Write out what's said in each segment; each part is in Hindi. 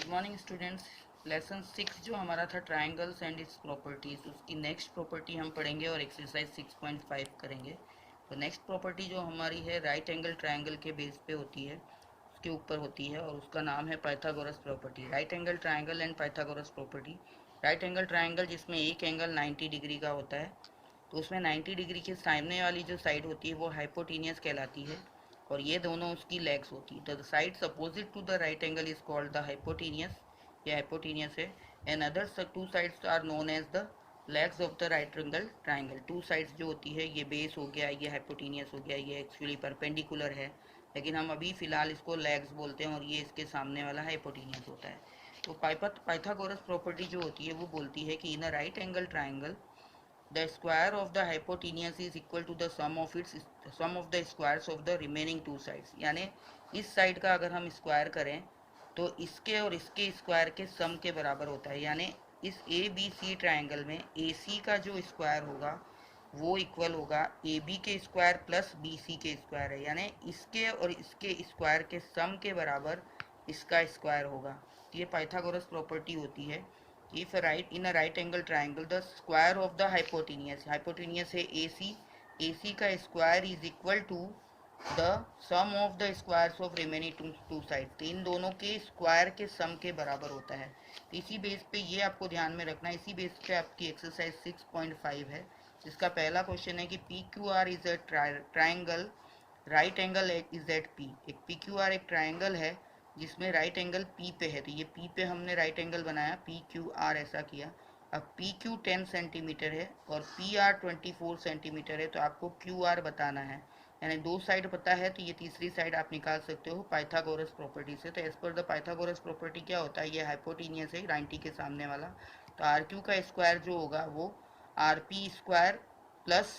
Good morning students. लेसन 6 जो हमारा था ट्राइंगल्स एंड इट्स प्रॉपर्टीज, उसकी नेक्स्ट प्रॉपर्टी हम पढ़ेंगे और एक्सरसाइज 6.5 करेंगे। तो नेक्स्ट प्रॉपर्टी जो हमारी है राइट एंगल ट्राइंगल के बेस पे होती है, उसके ऊपर होती है और उसका नाम है Pythagoras property. Right angle triangle and Pythagoras property. Right angle triangle जिसमें एक एंगल 90 डिग्री का होता है, तो उसमें 90 डिग्री के सामने वाली जो साइड होती है वो हाइपोटेनियस कहलाती है और ये दोनों उसकी लेग्स होती है। The sides opposite to the right angle is called the hypotenuse, ये हाइपोटेनियस है। And other two sides are known as the legs of the right angle triangle. Two sides जो होती है, ये बेस हो गया, ये हाइपोटेनियस हो गया, ये एक्चुअली परपेंडिकुलर है, लेकिन हम अभी फिलहाल इसको लेग्स बोलते हैं और ये इसके सामने वाला हाइपोटेनियस होता है। तो पाइथागोरस प्रॉपर्टी जो होती है वो बोलती है कि in a right angle triangle the square of the hypotenuse is equal to the sum of the squares of the remaining two sides। यानी इस साइड का अगर हम स्क्वायर करें तो इसके और इसके स्क्वायर के सम के बराबर होता है। यानी इस ए बी सी ट्राइंगल में ए सी का जो स्क्वायर होगा वो इक्वल होगा ए बी के स्क्वायर प्लस बी सी के स्क्वायर है, यानी इसके और इसके स्क्वायर के सम के बराबर इसका स्क्वायर होगा। ये पाइथागोरस प्रॉपर्टी होती है। If in a right angle triangle the square of the hypotenuse है AC का square is equal to the sum of the squares of remaining two side, तो इन दोनों के स्क्वायर के सम के बराबर होता है। तो इसी बेस पे ये आपको ध्यान में रखना है। इसी बेस पे आपकी एक्सरसाइज 6.5 है, जिसका पहला क्वेश्चन है कि P Q R is a triangle right angle is at P. एक पी क्यू आर एक ट्राइंगल है जिसमें राइट एंगल P पे है, तो ये P पे हमने राइट एंगल बनाया, पी क्यू आर ऐसा किया। अब पी क्यू 10 सेंटीमीटर है और पी आर 24 सेंटीमीटर है, तो आपको क्यू आर बताना है। यानी दो साइड पता है तो ये तीसरी साइड आप निकाल सकते हो पाइथागोरस प्रॉपर्टी से। तो as per the Pythagoras property क्या होता है, ये हाइपोटेनियस है 90 के सामने वाला, तो आर क्यू का स्क्वायर जो होगा वो R P square plus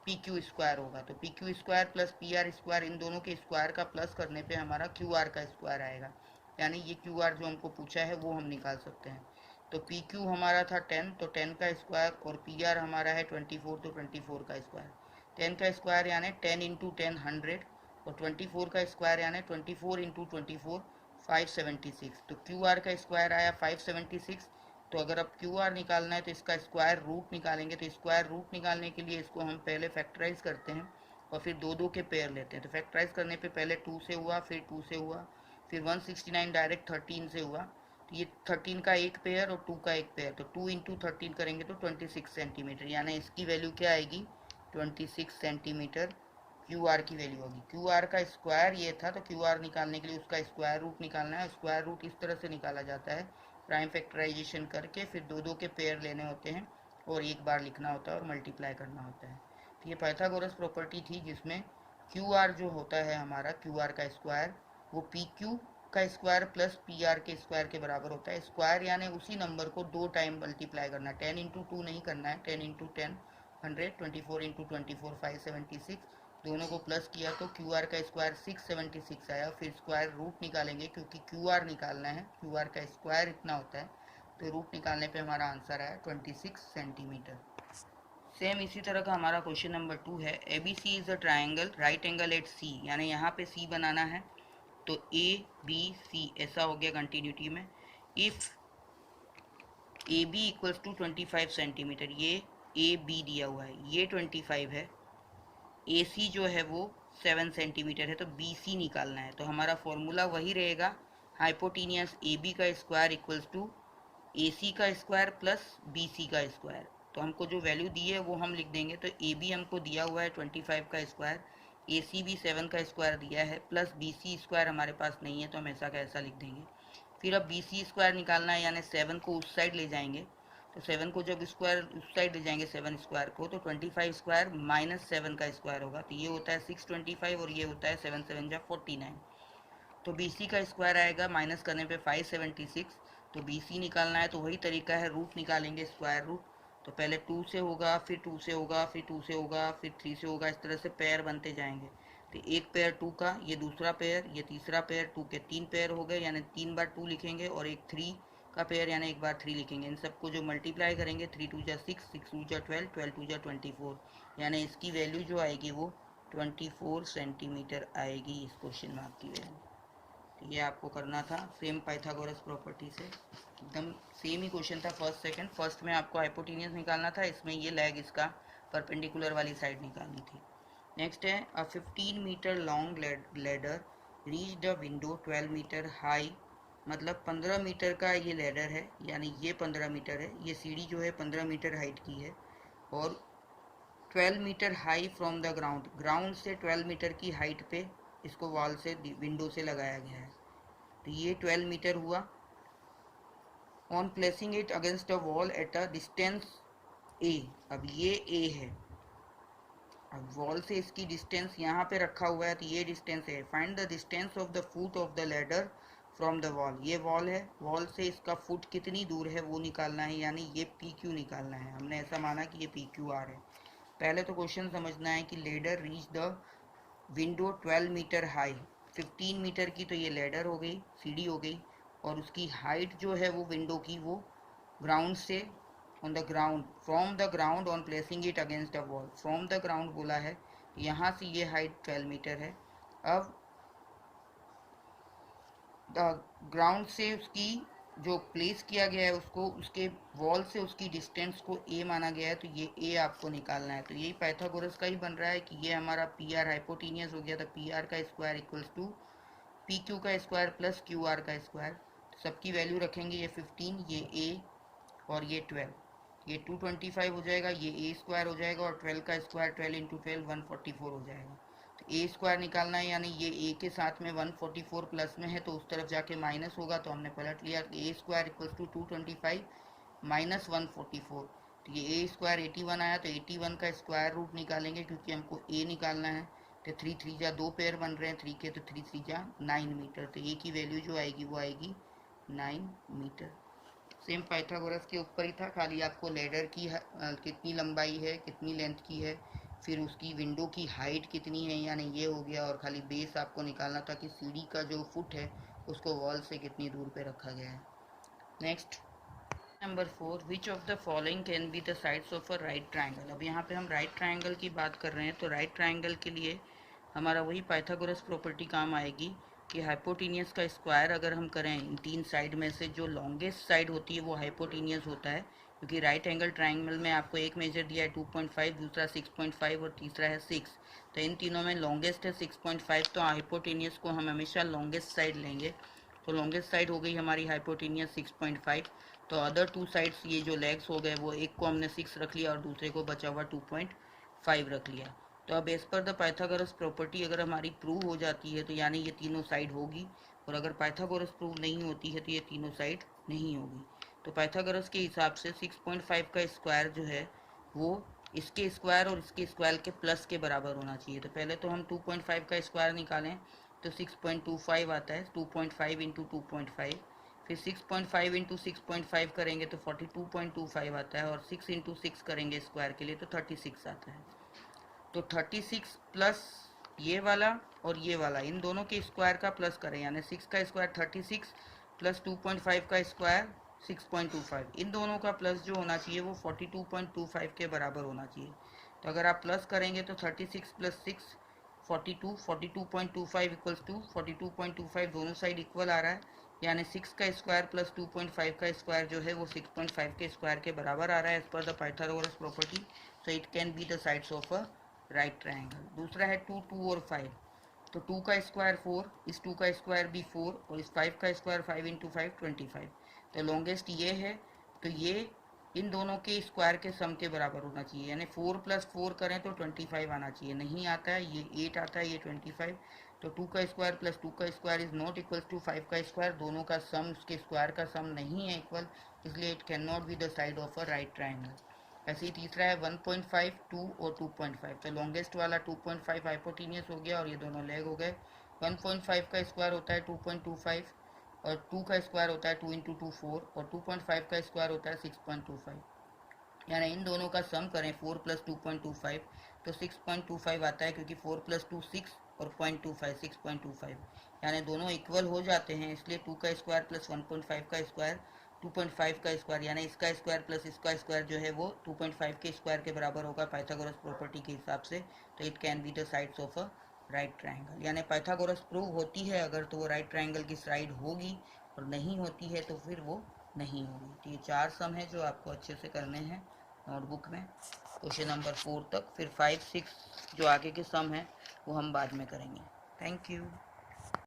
P Q square होगा। तो P Q square plus P R square, इन दोनों के स्क्वायर का प्लस करने पे हमारा क्यू आर का स्क्वायर आएगा। यानी ये क्यू आर जो हमको पूछा है वो हम निकाल सकते हैं। तो पी क्यू हमारा था 10, तो 10 का स्क्वायर, और पी आर हमारा है 24, तो 24 का स्क्वायर। 10 का स्क्वायर यानी 10 इंटू 10 100, और 24 का स्क्वायर यानी 24 इंटू 24 576। तो क्यू आर का स्क्वायर आया 576। तो अगर अब क्यू आर निकालना है तो इसका स्क्वायर रूट निकालेंगे। तो स्क्वायर रूट निकालने के लिए इसको हम पहले फैक्टराइज करते हैं और फिर दो दो के पेयर लेते हैं। तो फैक्टराइज करने पे पहले 2 से हुआ, फिर 2 से हुआ, फिर 169 डायरेक्ट 13 से हुआ। तो ये 13 का एक पेयर और 2 का एक पेयर, तो 2 इंटू 13 करेंगे तो 26 सेंटीमीटर, यानी इसकी वैल्यू क्या आएगी 26 सेंटीमीटर क्यू आर की वैल्यू होगी। क्यू आर का स्क्वायर ये था, तो क्यू आर निकालने के लिए उसका स्क्वायर रूट निकालना है। स्क्वायर रूट इस तरह से निकाला जाता है, प्राइम फैक्टराइजेशन करके फिर दो दो के पेयर लेने होते हैं और एक बार लिखना होता है और मल्टीप्लाई करना होता है। तो ये पाइथागोरस प्रॉपर्टी थी जिसमें क्यू आर जो होता है हमारा क्यू आर का स्क्वायर वो पी क्यू का स्क्वायर प्लस पी आर के स्क्वायर के बराबर होता है। स्क्वायर यानी उसी नंबर को दो टाइम मल्टीप्लाई करना है, 10 इंटू 2 नहीं करना है, 10 इंटू 10 100, 24 इंटू 24 576, दोनों को प्लस किया तो क्यू आर का स्क्वायर 676 आया। फिर स्क्वायर रूट निकालेंगे क्योंकि क्यू आर निकालना है, क्यू आर का स्क्वायर इतना होता है, तो रूट निकालने पे हमारा आंसर आया 26 सेंटीमीटर। सेम इसी तरह का हमारा क्वेश्चन नंबर 2 है। A B C is a triangle right angle at C, यानी यहाँ पे सी बनाना है, तो ए बी सी ऐसा हो गया कंटिन्यूटी में। If A B equals to 25 centimetre, ये ए बी दिया हुआ है, ये 25 है, ए सी जो है वो 7 सेंटीमीटर है, तो बी सी निकालना है। तो हमारा फॉर्मूला वही रहेगा, हाइपोटीनियस ए बी का स्क्वायर इक्वल्स टू ए सी का स्क्वायर प्लस बी सी का स्क्वायर। तो हमको जो वैल्यू दी है वो हम लिख देंगे। तो ए बी हमको दिया हुआ है 25 का स्क्वायर, ए सी भी 7 का स्क्वायर दिया है, प्लस बी सी स्क्वायर हमारे पास नहीं है तो हम ऐसा का ऐसा लिख देंगे। फिर अब बी सी स्क्वायर निकालना है, यानी 7 को उस साइड ले जाएंगे, तो 7 को जब स्क्वायर उस साइड ले जाएंगे 7 स्क्वायर को, तो 25 स्क्वायर माइनस 7 का स्क्वायर होगा, तो ये होता है 625 और ये होता है 7 7 जा 49। तो बी सी का स्क्वायर आएगा माइनस करने पे 576। तो बी सी निकालना है तो वही तरीका है, रूट निकालेंगे स्क्वायर रूट। तो पहले 2 से होगा, फिर 2 से होगा, फिर 2 से होगा, फिर 3 से होगा, इस तरह से पेयर बनते जाएंगे। तो एक पेयर 2 का, ये दूसरा पेयर, ये तीसरा पेयर, 2 के 3 पेयर हो गए, यानी 3 बार 2 लिखेंगे, और एक 3 का पेयर यानी एक बार 3 लिखेंगे। इन सबको जो मल्टीप्लाई करेंगे 3 2 जा 6, 6 2 जा 12, 12 2 जा 24, यानी इसकी वैल्यू जो आएगी वो 24 सेंटीमीटर आएगी इस क्वेश्चन में आपकी वैल्यू। ये आपको करना था सेम पाइथागोरस प्रॉपर्टी से, एकदम सेम ही क्वेश्चन था फर्स्ट सेकंड। फर्स्ट में आपको हाइपोटेन्यूज निकालना था, इसमें ये लेग इसका परपेंडिकुलर वाली साइड निकालनी थी। नेक्स्ट है a 15 metre long ladder reach the window 12 metre high, मतलब 15 मीटर का ये लेडर है, यानी ये 15 मीटर है, ये सीढ़ी जो है 15 मीटर हाइट की है और 12 metre high from the ground, ground से 12 मीटर की हाइट पे इसको वॉल से विंडो से लगाया गया है। तो ये 12 मीटर हुआ। On placing it against a wall at a distance A, अब ये ए है, अब वॉल से इसकी डिस्टेंस यहाँ पे रखा हुआ है तो ये डिस्टेंस है। Find the distance of the foot of the ladder from the wall, ये वॉल है, वॉल से इसका फुट कितनी दूर है वो निकालना है, यानी ये पी क्यू निकालना है। हमने ऐसा माना कि ये पी क्यू आर है। पहले तो क्वेश्चन समझना है कि ladder reach the window 12 metre high, 15 metre की तो ये लेडर हो गई, सीढ़ी हो गई, और उसकी हाइट जो है वो विंडो की वो ग्राउंड से on the ground, from the ground on placing it against a wall, from the ground बोला है, यहाँ से ये हाइट 12 मीटर है। अब ग्राउंड से उसकी जो प्लेस किया गया है उसको, उसके वॉल से उसकी डिस्टेंस को ए माना गया है, तो ये ए आपको निकालना है। तो यही पाइथागोरस का ही बन रहा है कि ये हमारा पी आर हाइपोटेनियस हो गया, तो पी आर का square equals to P Q का स्क्वायर प्लस क्यू आर का स्क्वायर। तो सबकी वैल्यू रखेंगे, ये 15, ये ए और ये 12, ये 225 हो जाएगा, ये ए स्क्वायर हो जाएगा और 12 का स्क्वायर 12 इंटू 12 144 हो जाएगा। तो ए स्क्वायर निकालना है, यानी ये ए के साथ में 144 प्लस में है तो उस तरफ जाके माइनस होगा, तो हमने पलट लिया। ए स्क्वायर इक्वल्स टू 225 माइनस 144, तो ये ए स्क्वायर 81 आया, तो 81 का स्क्वायर रूट निकालेंगे क्योंकि हमको ए निकालना है। तो 3 3 जा 2 पेयर बन रहे हैं 3 के, तो 3 3 जा 9 मीटर, तो ए की वैल्यू जो आएगी वो आएगी 9 मीटर। सेम पाइथागोरस के ऊपर ही था, खाली आपको लेडर की कितनी लंबाई है, कितनी लेंथ की है, फिर उसकी विंडो की हाइट कितनी है, यानी ये हो गया, और खाली बेस आपको निकालना था कि सीढ़ी का जो फुट है उसको वॉल से कितनी दूर पे रखा गया है। Next number 4, which of the following can be the sides of a right triangle. अब यहाँ पे हम राइट ट्राइंगल की बात कर रहे हैं, तो राइट ट्राइंगल के लिए हमारा वही पाइथागोरस प्रॉपर्टी काम आएगी कि हाइपोटेनियस का स्क्वायर अगर हम करें, इन तीन साइड में से जो लॉन्गेस्ट साइड होती है वो हाइपोटेनियस होता है, क्योंकि राइट एंगल ट्राइंगल में आपको एक मेजर दिया है 2.5, दूसरा 6.5 और तीसरा है 6, तो इन तीनों में लॉन्गेस्ट है 6.5, तो हाइपोटेनियस को हम हमेशा लॉन्गेस्ट साइड लेंगे। तो लॉन्गेस्ट साइड हो गई हमारी हाइपोटेनियस 6.5, तो अदर टू साइड्स ये जो लेग्स हो गए वो एक को हमने 6 रख लिया और दूसरे को बचा हुआ 2.5 रख लिया। तो अब as per the Pythagoras property अगर हमारी प्रूव हो जाती है तो यानी ये तीनों साइड होगी, और अगर पाइथागोरस प्रूव नहीं होती है तो ये तीनों साइड नहीं होगी। तो पाइथागोरस के हिसाब से 6.5 का स्क्वायर जो है वो इसके स्क्वायर और इसके स्क्वायर के प्लस के बराबर होना चाहिए। तो पहले तो हम 2.5 का स्क्वायर निकालें तो 6.25 आता है, 2.5 इंटू 2.5, फिर 6.5 इंटू 6.5 करेंगे तो 42.25 आता है, और 6 इंटू 6 करेंगे स्क्वायर के लिए तो 36 आता है। तो 36 प्लस ये वाला और ये वाला, इन दोनों के स्क्वायर का प्लस करें, यानी 6 का स्क्वायर 36 प्लस 2.5 का स्क्वायर 6.25, इन दोनों का प्लस जो होना चाहिए वो 42.25 के बराबर होना चाहिए। तो अगर आप प्लस करेंगे तो 36 प्लस 6 42, 42.25 इक्वल्स टू 42.25, दोनों साइड इक्वल आ रहा है, यानी 6 का स्क्वायर प्लस 2.5 का स्क्वायर जो है वो 6.5 के स्क्वायर के बराबर आ रहा है as per the Pythagoras property. So it can be the sides of a right triangle. दूसरा है 2, 2 और 5, तो 2 का स्क्वायर 4, इस 2 का स्क्वायर भी 4 और इस 5 का स्क्वायर 5 इंटू 5 25, तो लॉन्गेस्ट ये है, तो ये इन दोनों के स्क्वायर के सम के बराबर होना चाहिए, यानी 4 प्लस 4 करें तो 25 आना चाहिए, नहीं आता है, ये 8 आता है, ये 25, तो 2 का स्क्वायर प्लस 2 का square is not equal to 5 का स्क्वायर, दोनों का सम उसके स्क्वायर का सम नहीं है इक्वल, इसलिए it can not be the side of a right triangle. ऐसे ही तीसरा है 1.5, 2 और 2.5, तो लॉन्गेस्ट वाला 2.5 हाइपोटेनियस हो गया और ये दोनों लेग हो गए। 1.5 का स्क्वायर होता है 2.25 और 2 का स्क्वायर होता है 2 इंटू 2 4 और 2.5 का स्क्वायर होता है 6.25, यानी इन दोनों का सम करें 4 प्लस 2.25 तो 6.25 आता है, क्योंकि 4 प्लस 2 6 और 0.25 6.25, यानी दोनों इक्वल हो जाते हैं, इसलिए 2 का स्क्वायर प्लस 1.5 का स्क्वायर 2.5 का स्क्वायर, यानी इसका स्क्वायर प्लस इसका स्क्वायर जो है वो 2.5 के स्क्वायर के बराबर होगा पाइथागोरस प्रॉपर्टी के हिसाब से। तो it can be the sides of a right triangle, यानी पाइथागोरस प्रूव होती है अगर तो वो राइट ट्रायंगल की साइड होगी, और नहीं होती है तो फिर वो नहीं होगी। तो ये 4 सम है जो आपको अच्छे से करने हैं नोटबुक में, क्वेश्चन नंबर 4 तक। फिर 5, 6 जो आगे के सम हैं वो हम बाद में करेंगे। Thank you.